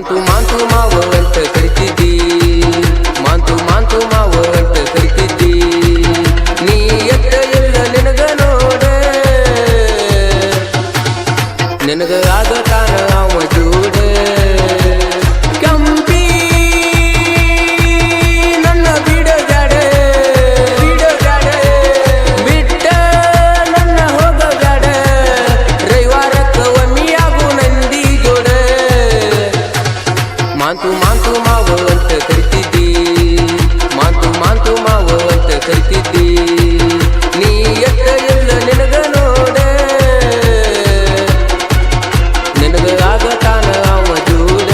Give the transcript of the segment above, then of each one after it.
ಮಾಂತು ಮಾಂತು ಮಾವ ಅಂತ ಕರಿತಿದ್ದಿ, ಮಾಂತು ಮಾಂತು ಮಾವ ಅಂತ ಕರಿತಿದ್ದಿ. ನೀ ಎತ್ತ ಇಲ್ಲ ನಿನಗ ನೋಡ, ನಿನಗ ಆಗತಾನ ಅವ ಜೋಡ. ಕಂಪಿ ನನ್ನ ಬಿಡಗಾಡ, ಬಿಡಗಾಡ ಬಿಟ್ಟ ನನ್ನ ಹೋಗಗಾಡ. ರವಿವಾರಕ್ಕ ಒಮ್ಮಿಯಾಗು ನಂದಿ ಜೋಡ. ಮಾಂತು ಮಾಂತು ಮಾವ ಅಂತ ಕರಿತಿದ್ದಿ, ಮಾಂತು ಮಾಂತು ಮಾವ ಅಂತ ಕರಿತಿದ್ದಿ. ನೀ ಎತ್ತ ಇಲ್ಲ ನಿನಗ ನೋಡ, ನಿನಗ ಆಗತಾನ ಅವ ಜೋಡ.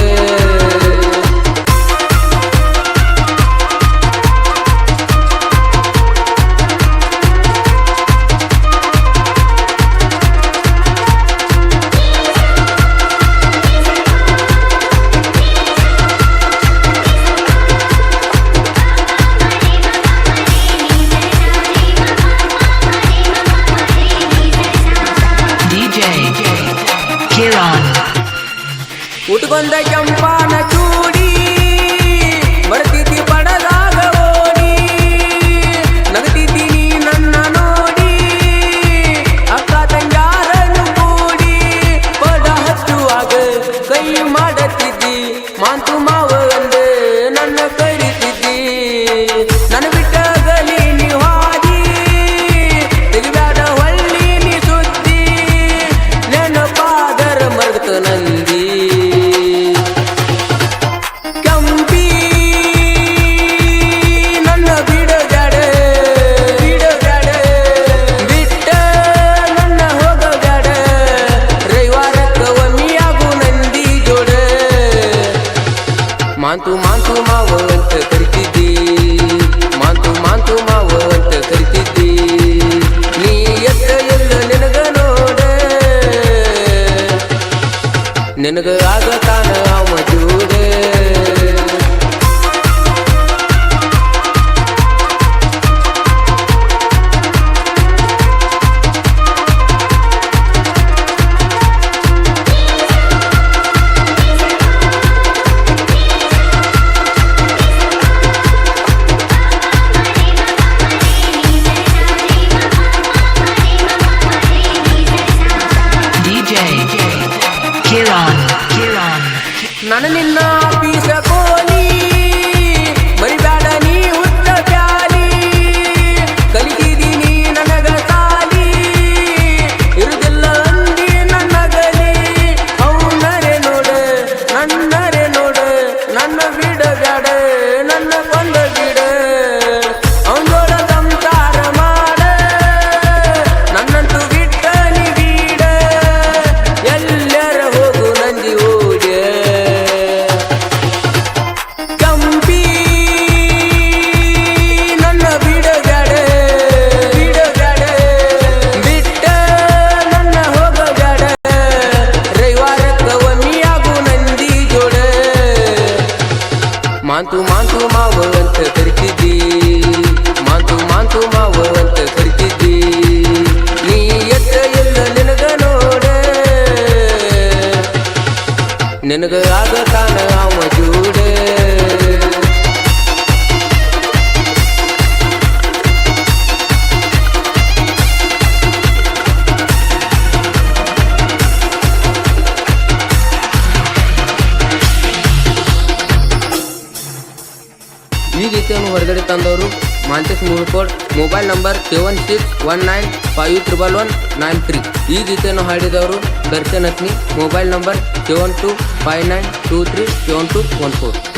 ಉಟ್ಕೊಂಡ ಕೆಂಪಾನ ಚೂಡಿ, ಬರ್ತಿದ್ದಿ ಪಡದಾಗ ಓಡಿ. ನಗತಿದ್ದೀನಿ ನನ್ನ ನೋಡಿ, ಅಕ್ಕ ತಂಗಾರನು ಕೂಡಿ. ಪಡ ಹಚ್ಚುವಾಗ ಕೈ ಮಾಡತಿದ್ದಿ, ಮಾಂತು ಮಾವ ಅಂದೆ ನನ್ನ ಕರಿತಿದ್ದಿ. ನನ್ನ ಬಿಟ್ಟಾಗಲಿ ನೀ ಹಾದಿ, ತೆಗಿಬ್ಯಾಡ ಹೊಳ್ಳಿ ನೀ ಸುದ್ದಿ. ನೆನಪಾದರ ಮರ್ದಕ ನಂದಿ. ಮಾಂತು ಮಾಂತು ಮಾವ ಅಂತ ಕರಿತಿದ್ದಿ, ಮಾಂತು ಮಾಂತು ಮಾವ ಅಂತ ಕರಿತಿದ್ದಿ. ನೀ ಎತ್ತ ಎಲ್ಲ ನಿನಗ ನೋಡ, ನಿನಗ ಆಗತಾನ ಅವ ಜೋಡ. ನನ್ನ ನಿನ್ನ ಪೀಸ ಕೋಲಿ, ಬರಿಬ್ಯಾಡ ನೀ ಹುಟ್ಟ ಪ್ಯಾಲಿ. ಕಲಿತಿದ್ದೀನಿ ನನಗ ಸಾಲಿ, ಇರುದಿಲ್ಲ ಅಂದಿ ನನ್ನ ಗಲಿ. ಅವನರೆ ನೋಡ ನನ್ನರೆ ನೋಡ, ನನ್ನ ಬಿಡಬ್ಯಾಡ ನನ್ನ ಕೊಂದ ಬಿಡ. ಅವನೋಡ ಸಂಸಾರ ಮಾಡ, ನನ್ನಂತೂ ಬಿಟ್ಟ ನೀ ಬೀಡ. ಎಲ್ಲರ ಹೋಗು ನಂದಿ ಓಡ. ಕಂಪಿ ನನ್ನ ಬಿಡಗಾಡ, ಬಿಡಗಾಡ ಬಿಟ್ಟ ನನ್ನ ಹೋಗಗಾಡ. ರವಿವಾರಕ್ಕ ಒಮ್ಮಿಯಾಗು ನಂದಿ ಜೋಡ. ಮಾಂತು ಮಾಂತು ಮಾವ ಅಂತ ಕರಿತಿದ್ದಿ, ಮಾಂತು ಮಾಂತು ಮಾವ ಅಂತ ಕರಿತಿದ್ದಿ. ನೀ ಎತ್ತ ಎಲ್ಲ ನಿನಗ ನೋಡ, ನಿನಗ ಆಗತಾನ ಅವ ಜೋಡ. ಈ ಗೀತೆಯನ್ನು ಹೊರಗಡೆ ತಂದವರು ಮಾಂಟೇಶ್ ಮುಳ್ಕೋಡ್. Mobile number 7619511193. ಈ ಗೀತೆಯನ್ನು ಹಾಡಿದವರು ದರ್ಶನ್ ಅತ್ನಿ. Mobile number 7259237214.